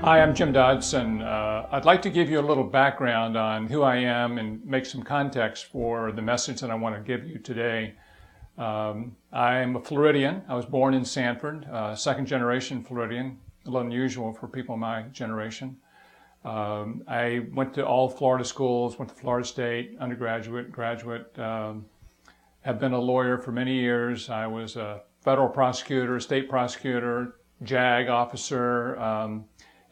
Hi, I'm Jim Dodson. I'd like to give you a little background on who I am and make some context for the message that I want to give you today. I am a Floridian. I was born in Sanford, second generation Floridian, a little unusual for people my generation. I went to all Florida schools, went to Florida State, undergraduate, graduate, have been a lawyer for many years. I was a federal prosecutor, state prosecutor, JAG officer,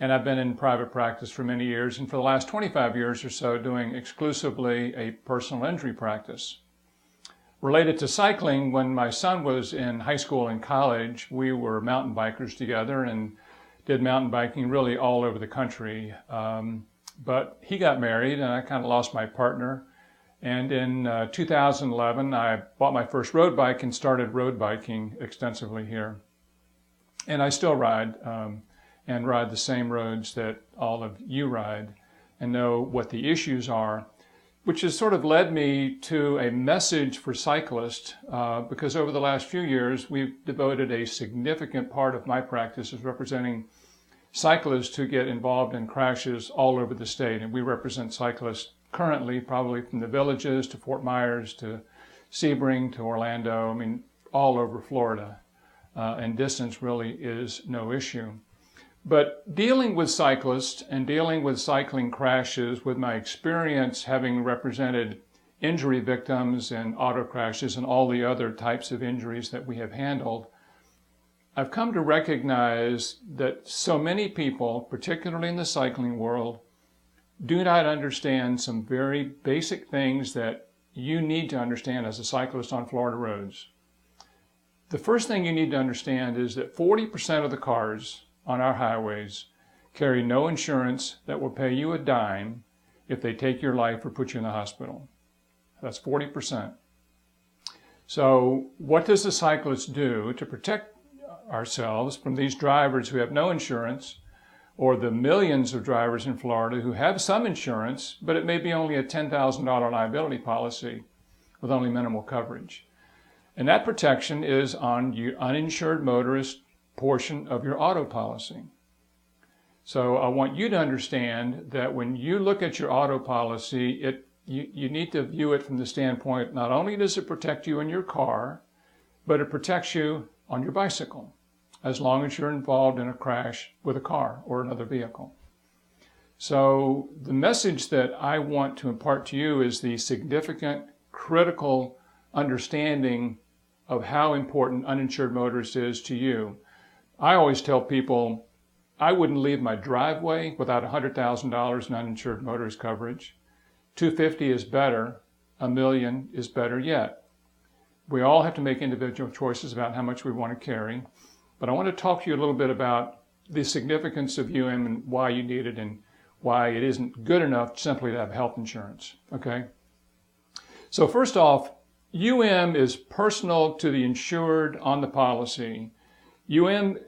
and I've been in private practice for many years, and for the last 25 years or so doing exclusively a personal injury practice. Related to cycling, when my son was in high school and college, we were mountain bikers together and did mountain biking really all over the country. But he got married and I kind of lost my partner. And in 2011, I bought my first road bike and started road biking extensively here. And I still ride. And ride the same roads that all of you ride and know what the issues are, which has sort of led me to a message for cyclists because over the last few years, we've devoted a significant part of my practice as representing cyclists who get involved in crashes all over the state. And we represent cyclists currently probably from the Villages to Fort Myers to Sebring to Orlando, I mean, all over Florida. And distance really is no issue. But dealing with cyclists and dealing with cycling crashes, with my experience having represented injury victims and auto crashes and all the other types of injuries that we have handled, I've come to recognize that so many people, particularly in the cycling world, do not understand some very basic things that you need to understand as a cyclist on Florida roads. The first thing you need to understand is that 40% of the cars on our highways carry no insurance that will pay you a dime if they take your life or put you in the hospital. That's 40%. So what does the cyclist do to protect ourselves from these drivers who have no insurance, or the millions of drivers in Florida who have some insurance, but it may be only a $10,000 liability policy with only minimal coverage? And that protection is on your uninsured motorist portion of your auto policy. So I want you to understand that when you look at your auto policy, you need to view it from the standpoint, not only does it protect you in your car, but it protects you on your bicycle, as long as you're involved in a crash with a car or another vehicle. So the message that I want to impart to you is the significant, critical understanding of how important uninsured motorist is to you. I always tell people I wouldn't leave my driveway without $100,000 in uninsured motorist coverage. $250,000 is better. $1 million is better yet. We all have to make individual choices about how much we want to carry. But I want to talk to you a little bit about the significance of UM and why you need it and why it isn't good enough simply to have health insurance. Okay? So first off, UM is personal to the insured on the policy. UM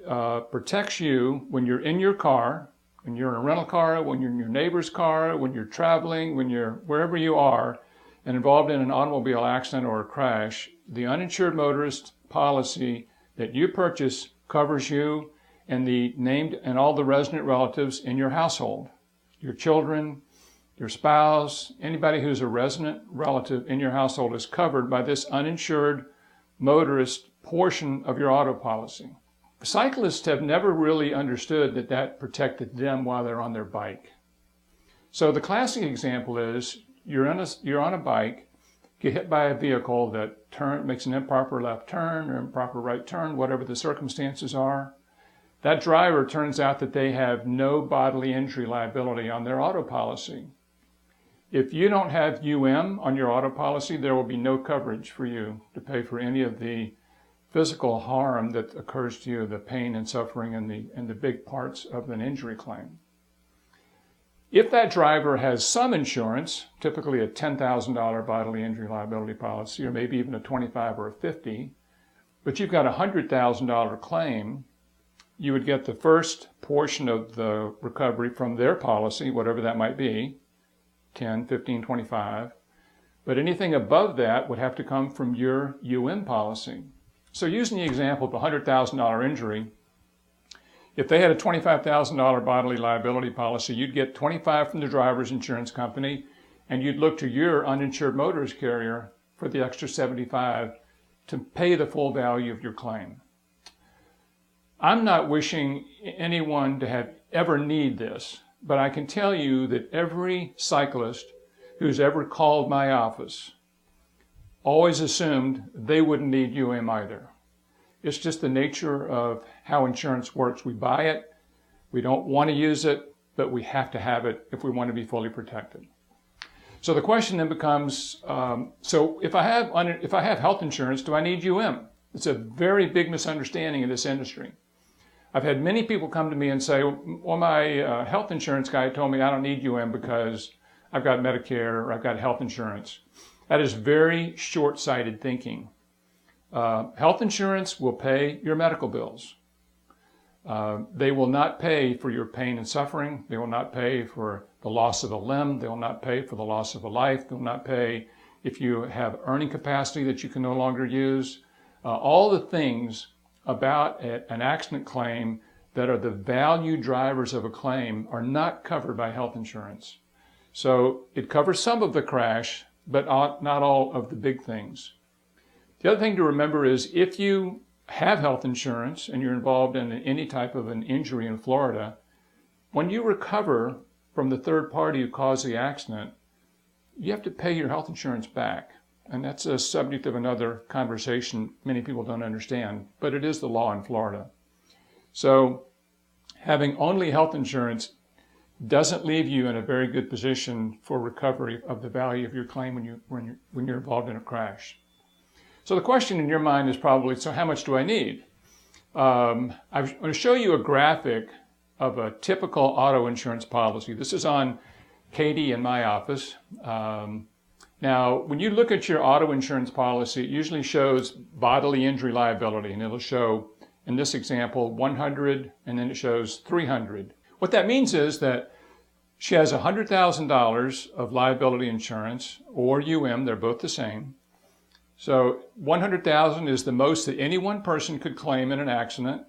protects you when you're in your car, when you're in a rental car, when you're in your neighbor's car, when you're traveling, when you're wherever you are and involved in an automobile accident or a crash. The uninsured motorist policy that you purchase covers you and the named and all the resident relatives in your household, your children, your spouse, anybody who's a resident relative in your household is covered by this uninsured motorist portion of your auto policy. Cyclists have never really understood that that protected them while they're on their bike. So the classic example is you're on a bike, get hit by a vehicle that makes an improper left turn or improper right turn, whatever the circumstances are. That driver turns out that they have no bodily injury liability on their auto policy. If you don't have UM on your auto policy, there will be no coverage for you to pay for any of the physical harm that occurs to you, the pain and suffering and the big parts of an injury claim. If that driver has some insurance, typically a $10,000 bodily injury liability policy, or maybe even a $25,000 or a $50,000, but you've got a $100,000 claim, you would get the first portion of the recovery from their policy, whatever that might be, 10, 15, 25. But anything above that would have to come from your UM policy. So using the example of a $100,000 injury, If they had a $25,000 bodily liability policy, you'd get $25,000 from the driver's insurance company, and you'd look to your uninsured motorist carrier for the extra $75,000 to pay the full value of your claim. I'm not wishing anyone to have ever need this, but I can tell you that every cyclist who's ever called my office always assumed they wouldn't need either. It's just the nature of how insurance works. We buy it, we don't want to use it, but we have to have it if we want to be fully protected. So the question then becomes, so if I have health insurance, do I need It's a very big misunderstanding in this industry. I've had many people come to me and say, well, my health insurance guy told me I don't need because I've got Medicare or I've got health insurance. That is very short-sighted thinking. Health insurance will pay your medical bills. They will not pay for your pain and suffering. They will not pay for the loss of a limb. They will not pay for the loss of a life. They will not pay if you have earning capacity that you can no longer use. All the things about an accident claim that are the value drivers of a claim are not covered by health insurance. So it covers some of the crash, but not all of the big things. The other thing to remember is if you have health insurance and you're involved in any type of an injury in Florida, when you recover from the third party who caused the accident, you have to pay your health insurance back. And that's a subject of another conversation many people don't understand, but it is the law in Florida. So having only health insurance doesn't leave you in a very good position for recovery of the value of your claim when you're involved in a crash. So the question in your mind is probably, so how much do I need? I'm going to show you a graphic of a typical auto insurance policy. This is on Katie in my office. Now, when you look at your auto insurance policy, it usually shows bodily injury liability, and it'll show, in this example, 100, and then it shows 300. What that means is that she has $100,000 of liability insurance, or they're both the same. So $100,000 is the most that any one person could claim in an accident,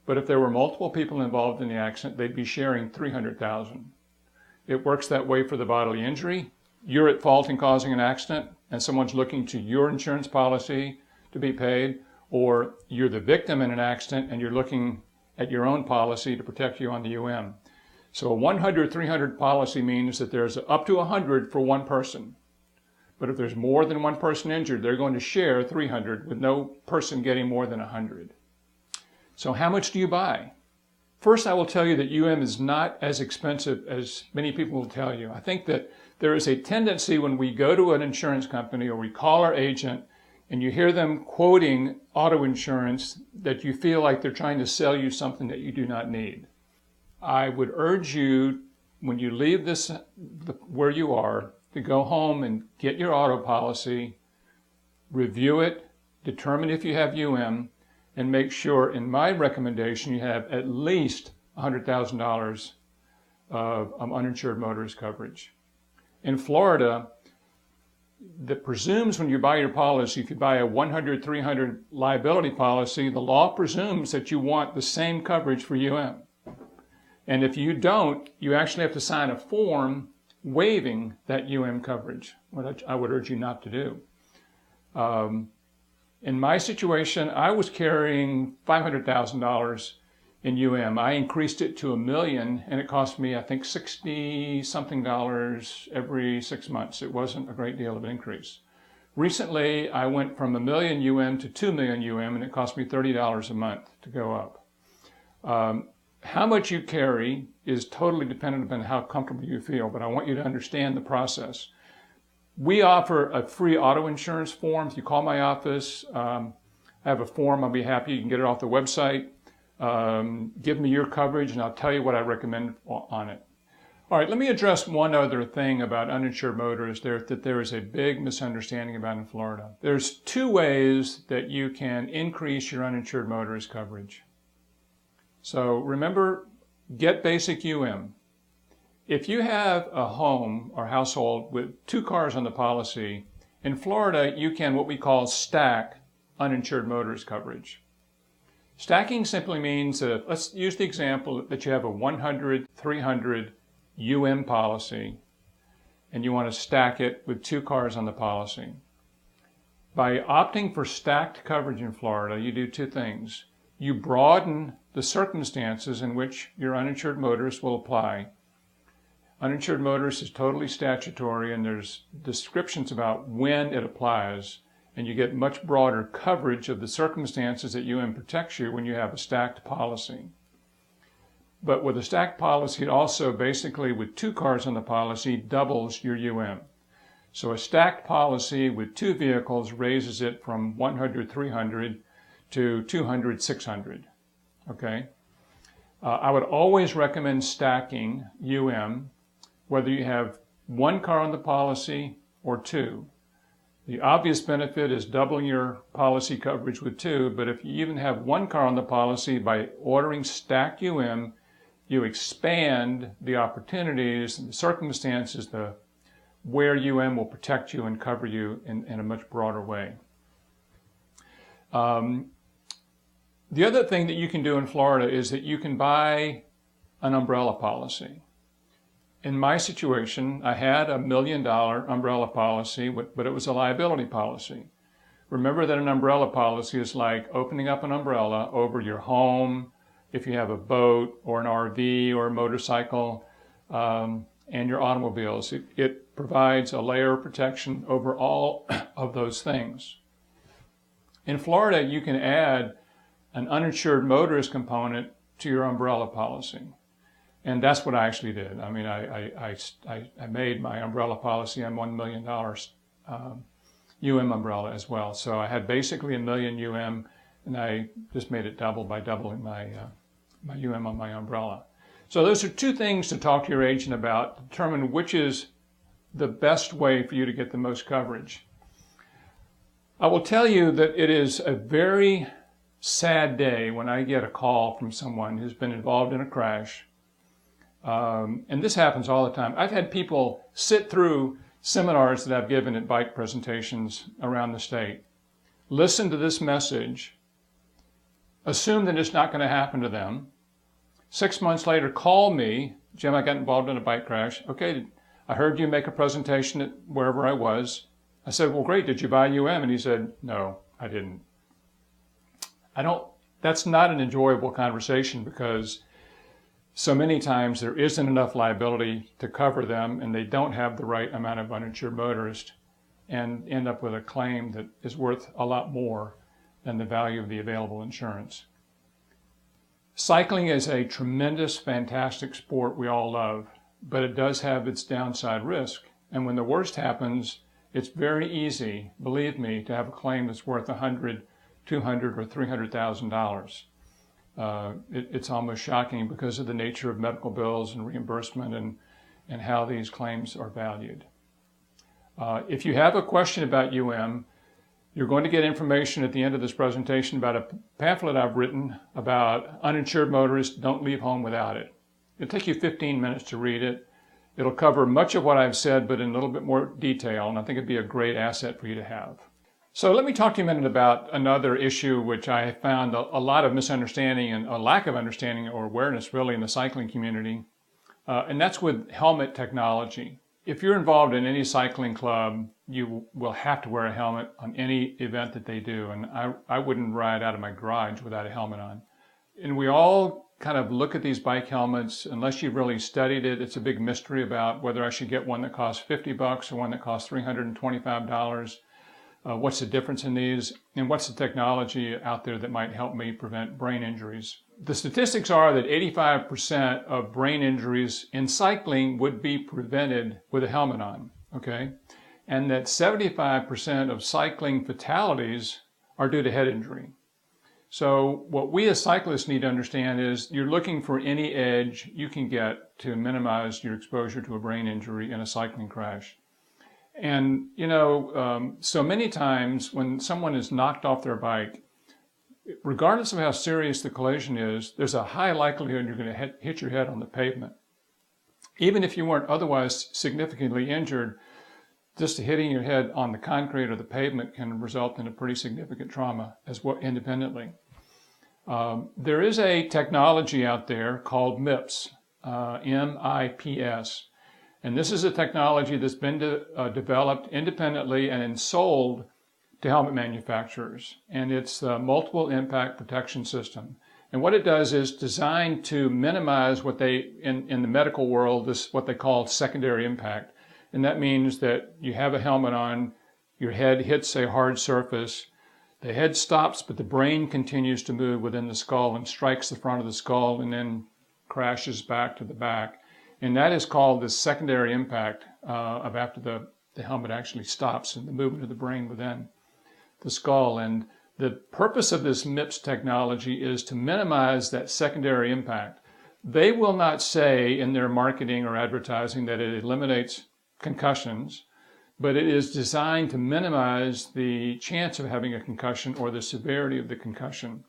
but if there were multiple people involved in the accident, they'd be sharing $300,000. It works that way for the bodily injury. You're at fault in causing an accident, and someone's looking to your insurance policy to be paid, or you're the victim in an accident and you're looking at your own policy to protect you on the So a 100-300 policy means that there's up to 100 for one person. But if there's more than one person injured, they're going to share 300 with no person getting more than 100. So how much do you buy? First, I will tell you that is not as expensive as many people will tell you. I think that there is a tendency when we go to an insurance company or we call our agent and you hear them quoting auto insurance that you feel like they're trying to sell you something that you do not need. I would urge you, when you leave where you are, to go home and get your auto policy, review it, determine if you have and make sure, in my recommendation, you have at least $100,000 of uninsured motorist coverage. In Florida, that presumes when you buy your policy, if you buy a 100-300 liability policy, the law presumes that you want the same coverage for And if you don't, you actually have to sign a form waiving that coverage, which I would urge you not to do. In my situation, I was carrying $500,000 in I increased it to $1 million, and it cost me, I think, $60-something every 6 months. It wasn't a great deal of an increase. Recently, I went from $1 million to $2 million and it cost me $30 a month to go up. How much you carry is totally dependent upon how comfortable you feel, but I want you to understand the process. We offer a free auto insurance form. If you call my office, I have a form. I'll be happy. You can get it off the website. Give me your coverage, and I'll tell you what I recommend on it. All right, let me address one other thing about uninsured motorists that there is a big misunderstanding about in Florida. There's two ways that you can increase your uninsured motorist coverage. So remember, get basic If you have a home or household with 2 cars on the policy, in Florida you can what we call stack uninsured motorist coverage. Stacking simply means that, let's use the example that you have a 100, 300 UM policy and you want to stack it with 2 cars on the policy. By opting for stacked coverage in Florida, you do 2 things. You broaden the circumstances in which your uninsured motorist will apply. Uninsured motorist is totally statutory, and there's descriptions about when it applies, and you get much broader coverage of the circumstances that UM protects you when you have a stacked policy. But with a stacked policy, it also basically, with 2 cars on the policy, doubles your UM. So a stacked policy with 2 vehicles raises it from 100, 300 to 200, 600, okay? I would always recommend stacking UM, whether you have 1 car on the policy or 2. The obvious benefit is doubling your policy coverage with 2, but if you even have 1 car on the policy, by ordering stacked UM, you expand the opportunities and the circumstances, where UM will protect you and cover you in a much broader way. The other thing that you can do in Florida is that you can buy an umbrella policy. In my situation, I had a $1 million umbrella policy, but it was a liability policy. Remember that an umbrella policy is like opening up an umbrella over your home, if you have a boat or an RV or a motorcycle, and your automobiles. It provides a layer of protection over all of those things. In Florida, you can add an uninsured motorist component to your umbrella policy. And that's what I actually did. I mean, I made my umbrella policy on $1 million UM umbrella as well. So I had basically $1 million UM, and I just made it double by doubling my UM on my umbrella. So those are 2 things to talk to your agent about, determine which is the best way for you to get the most coverage. I will tell you that it is a very sad day when I get a call from someone who's been involved in a crash. And this happens all the time. I've had people sit through seminars that I've given at bike presentations around the state, listen to this message, assume that it's not going to happen to them. 6 months later, call me, Jim, I got involved in a bike crash. Okay, I heard you make a presentation at wherever I was. I said, well, great, did you buy UM? And he said, no, I didn't. That's not an enjoyable conversation, because so many times there isn't enough liability to cover them, and they don't have the right amount of uninsured motorist, and end up with a claim that is worth a lot more than the value of the available insurance. Cycling is a tremendous, fantastic sport we all love, but it does have its downside risk. And when the worst happens, it's very easy, believe me, to have a claim that's worth $100,000, $200,000, or $300,000. It's almost shocking because of the nature of medical bills and reimbursement and how these claims are valued. If you have a question about UM, you're going to get information at the end of this presentation about a pamphlet I've written about uninsured motorists. Don't leave home without it. It'll take you 15 minutes to read it. It'll cover much of what I've said, but in a little bit more detail, and I think it'd be a great asset for you to have. So let me talk to you a minute about another issue which I found a lot of misunderstanding and a lack of understanding or awareness really in the cycling community, and that's with helmet technology. If you're involved in any cycling club, you will have to wear a helmet on any event that they do, and I wouldn't ride out of my garage without a helmet on. And we all kind of look at these bike helmets, unless you've really studied it, it's a big mystery about whether I should get one that costs $50 or one that costs $325. What's the difference in these, and what's the technology out there that might help me prevent brain injuries? The statistics are that 85% of brain injuries in cycling would be prevented with a helmet on, okay? And that 75% of cycling fatalities are due to head injury. So what we as cyclists need to understand is you're looking for any edge you can get to minimize your exposure to a brain injury in a cycling crash. And, you know, so many times when someone is knocked off their bike, regardless of how serious the collision is, there's a high likelihood you're going to hit your head on the pavement. Even if you weren't otherwise significantly injured, just hitting your head on the concrete or the pavement can result in a pretty significant trauma as well independently. There is a technology out there called MIPS, MIPS. And this is a technology that's been developed independently and sold to helmet manufacturers. And it's a multiple impact protection system. And what it does is designed to minimize what they, in the medical world, this what they call secondary impact. And that means that you have a helmet on, your head hits a hard surface, the head stops, but the brain continues to move within the skull and strikes the front of the skull and then crashes back to the back. And that is called the secondary impact of after the helmet actually stops and the movement of the brain within the skull. And the purpose of this MIPS technology is to minimize that secondary impact. They will not say in their marketing or advertising that it eliminates concussions, but it is designed to minimize the chance of having a concussion or the severity of the concussion.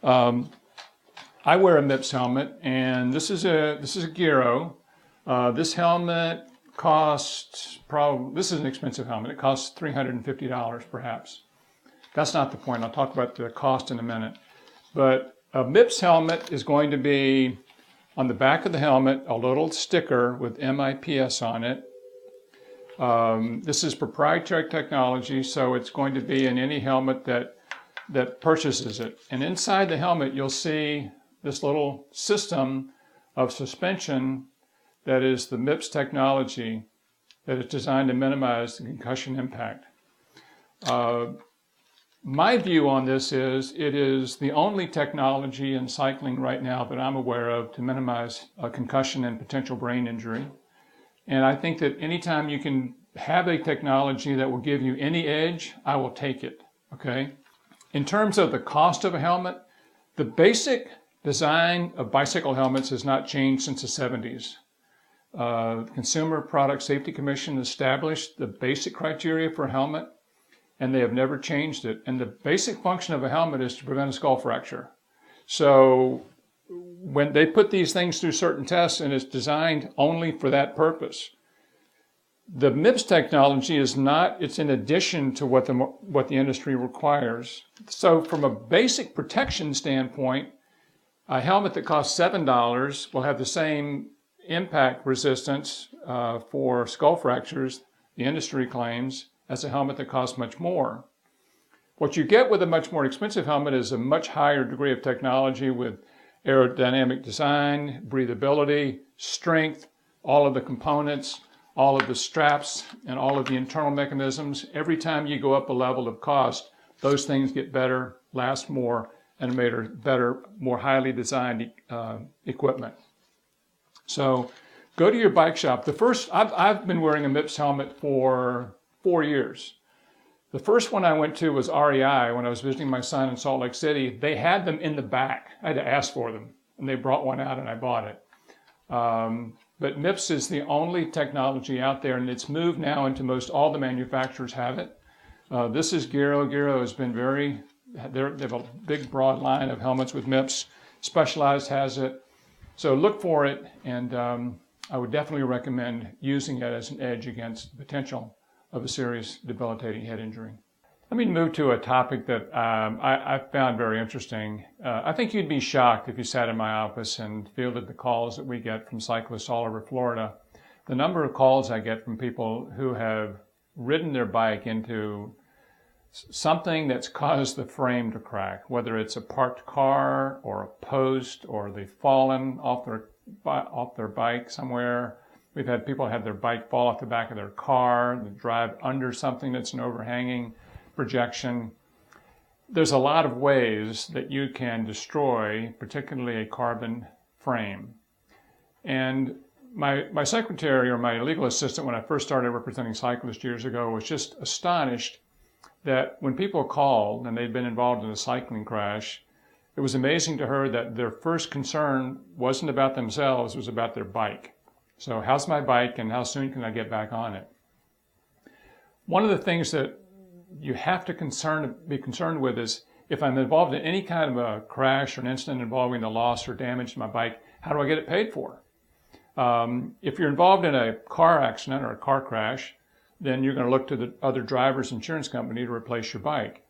I wear a MIPS helmet, and this is a Giro. This helmet costs this is an expensive helmet. It costs $350 perhaps. That's not the point. I'll talk about the cost in a minute. But a MIPS helmet is going to be on the back of the helmet a little sticker with MIPS on it. This is proprietary technology, so it's going to be in any helmet that purchases it. And inside the helmet, you'll see this little system of suspension that is the MIPS technology that is designed to minimize the concussion impact. My view on this is it is the only technology in cycling right now that I'm aware of to minimize a concussion and potential brain injury. And I think that anytime you can have a technology that will give you any edge, I will take it, okay? In terms of the cost of a helmet, the basic design of bicycle helmets has not changed since the 70s. The Consumer Product Safety Commission established the basic criteria for a helmet, and they have never changed it. And the basic function of a helmet is to prevent a skull fracture. So when they put these things through certain tests, and it's designed only for that purpose. The MIPS technology is not, it's in addition to what the industry requires. So from a basic protection standpoint, a helmet that costs $7 will have the same impact resistance for skull fractures, the industry claims, as a helmet that costs much more. What you get with a much more expensive helmet is a much higher degree of technology with aerodynamic design, breathability, strength, all of the components, all of the straps, and all of the internal mechanisms. Every time you go up a level of cost, those things get better, last more, and made better, more highly designed equipment. So go to your bike shop. I've been wearing a MIPS helmet for 4 years. The first one I went to was REI when I was visiting my son in Salt Lake City. They had them in the back. I had to ask for them, and they brought one out and I bought it. But MIPS is the only technology out there, and it's moved now into most all the manufacturers have it. This is Giro. Giro has been they have a big, broad line of helmets with MIPS. Specialized has it. So look for it, and I would definitely recommend using it as an edge against the potential of a serious debilitating head injury. Let me move to a topic that I found very interesting. I think you'd be shocked if you sat in my office and fielded the calls that we get from cyclists all over Florida. The number of calls I get from people who have ridden their bike into something that's caused the frame to crack, whether it's a parked car or a post or they've fallen off their bike somewhere. We've had people have their bike fall off the back of their car, they drive under something that's an overhanging projection. There's a lot of ways that you can destroy, particularly a carbon frame. And my secretary or my legal assistant, when I first started representing cyclists years ago, was just astonished that when people called and they'd been involved in a cycling crash, it was amazing to her that their first concern wasn't about themselves, it was about their bike. So how's my bike and how soon can I get back on it? One of the things that you have to be concerned with is if I'm involved in any kind of a crash or an incident involving the loss or damage to my bike, how do I get it paid for? If you're involved in a car accident or a car crash, then you're going to look to the other driver's insurance company to replace your bike.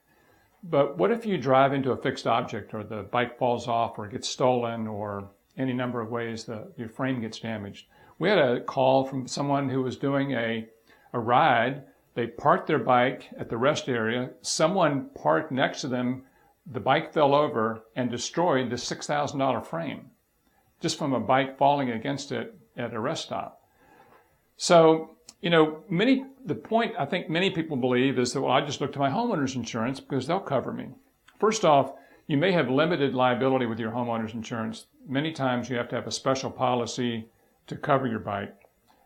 But what if you drive into a fixed object, or the bike falls off, or gets stolen, or any number of ways that your frame gets damaged? We had a call from someone who was doing a ride. They parked their bike at the rest area. Someone parked next to them. The bike fell over and destroyed the $6,000 frame just from a bike falling against it at a rest stop. So, the point I think many people believe is that, well, I just look to my homeowner's insurance because they'll cover me. First off, you may have limited liability with your homeowner's insurance. Many times you have to have a special policy to cover your bike,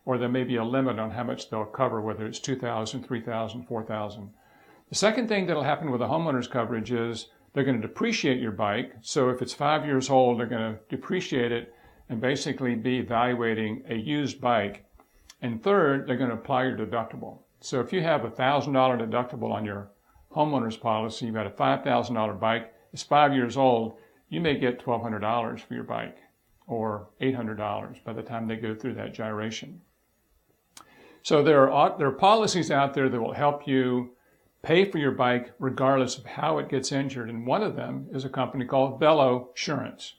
or there may be a limit on how much they'll cover, whether it's $2,000, $3,000, $4,000. The second thing that'll happen with a homeowner's coverage is they're going to depreciate your bike. So if it's 5 years old, they're going to depreciate it and basically be evaluating a used bike. And third, they're going to apply your deductible. So if you have a $1,000 deductible on your homeowner's policy, you've got a $5,000 bike, it's 5 years old, you may get $1,200 for your bike, or $800 by the time they go through that gyration. So there are policies out there that will help you pay for your bike regardless of how it gets injured. And one of them is a company called Velo Insurance.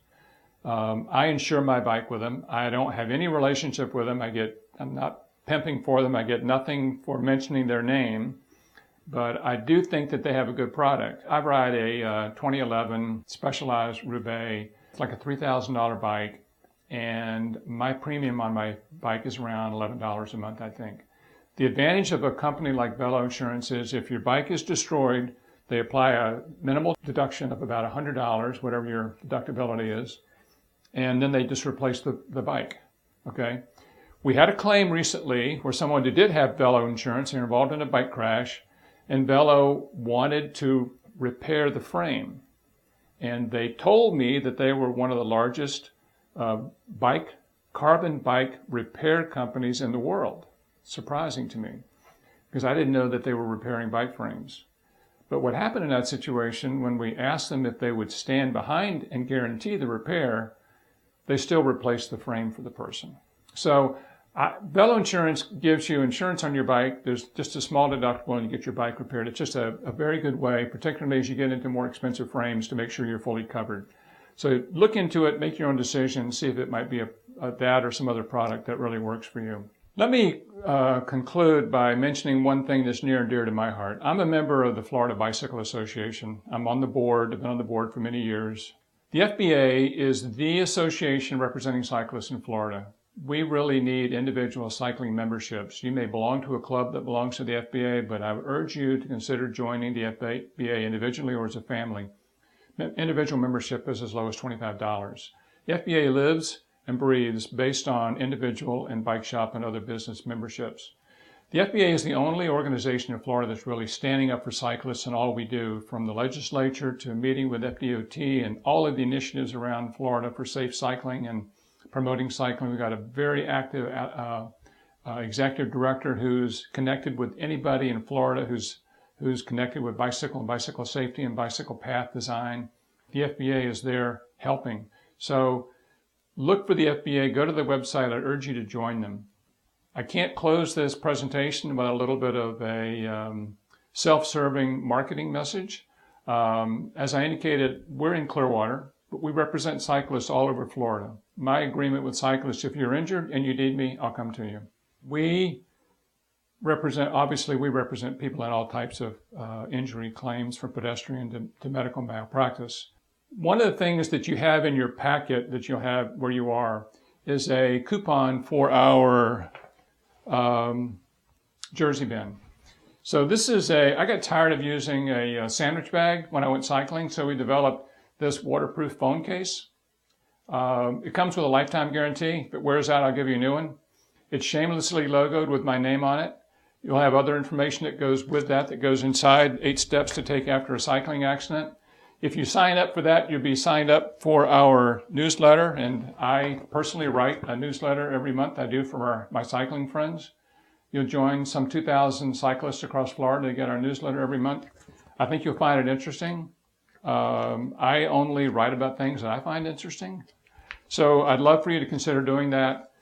I insure my bike with them. I don't have any relationship with them. I'm not pimping for them. I get nothing for mentioning their name, but I do think that they have a good product. I ride a 2011 Specialized Roubaix. It's like a $3,000 bike, and my premium on my bike is around $11 a month, I think. The advantage of a company like Velo Insurance is if your bike is destroyed, they apply a minimal deduction of about $100, whatever your deductibility is, and then they just replace the bike, okay? We had a claim recently where someone who did have Velo Insurance, they were involved in a bike crash, and Velo wanted to repair the frame. And they told me that they were one of the largest carbon bike repair companies in the world. Surprising to me, because I didn't know that they were repairing bike frames. But what happened in that situation, when we asked them if they would stand behind and guarantee the repair, they still replaced the frame for the person. So Velo Insurance gives you insurance on your bike. There's just a small deductible and you get your bike repaired. It's just a very good way, particularly as you get into more expensive frames, to make sure you're fully covered. So look into it, make your own decision, see if it might be that or some other product that really works for you. Let me conclude by mentioning one thing that's near and dear to my heart. I'm a member of the Florida Bicycle Association. I'm on the board. I've been on the board for many years. The FBA is the association representing cyclists in Florida. We really need individual cycling memberships. You may belong to a club that belongs to the FBA, but I would urge you to consider joining the FBA individually or as a family. Individual membership is as low as $25. The FBA lives and breathes based on individual and bike shop and other business memberships. The FBA is the only organization in Florida that's really standing up for cyclists in all we do, from the legislature to meeting with FDOT and all of the initiatives around Florida for safe cycling and promoting cycling. We've got a very active executive director who's connected with anybody in Florida who's connected with bicycle and bicycle safety and bicycle path design. The FBA is there helping. So look for the FBA, go to the website. I urge you to join them. I can't close this presentation without a little bit of a self-serving marketing message. As I indicated, we're in Clearwater, but we represent cyclists all over Florida. My agreement with cyclists, if you're injured and you need me, I'll come to you. We represent people in all types of injury claims, from pedestrian to medical malpractice. One of the things that you have in your packet that you'll have where you are is a coupon for our jersey bin. So this is I got tired of using a sandwich bag when I went cycling, so we developed this waterproof phone case. It comes with a lifetime guarantee. If it wears out, I'll give you a new one. It's shamelessly logoed with my name on it. You'll have other information that goes with that goes inside, 8 steps to take after a cycling accident. If you sign up for that, you'll be signed up for our newsletter, and I personally write a newsletter every month. I do for my cycling friends. You'll join some 2,000 cyclists across Florida to get our newsletter every month. I think you'll find it interesting. I only write about things that I find interesting. So I'd love for you to consider doing that.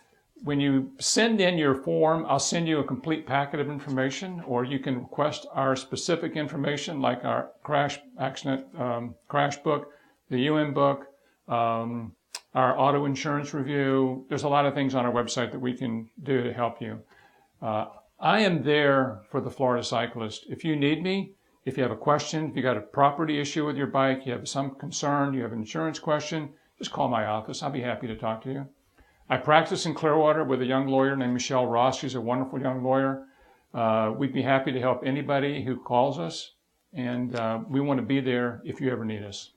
when you send in your form, I'll send you a complete packet of information, or you can request our specific information like our crash accident crash book, the UN book, our auto insurance review. There's a lot of things on our website that we can do to help you. I am there for the Florida cyclist. If you need me, if you have a question, if you got a property issue with your bike, you have some concern, you have an insurance question, just call my office. I'll be happy to talk to you. I practice in Clearwater with a young lawyer named Michelle Ross. She's a wonderful young lawyer. We'd be happy to help anybody who calls us, and we want to be there if you ever need us.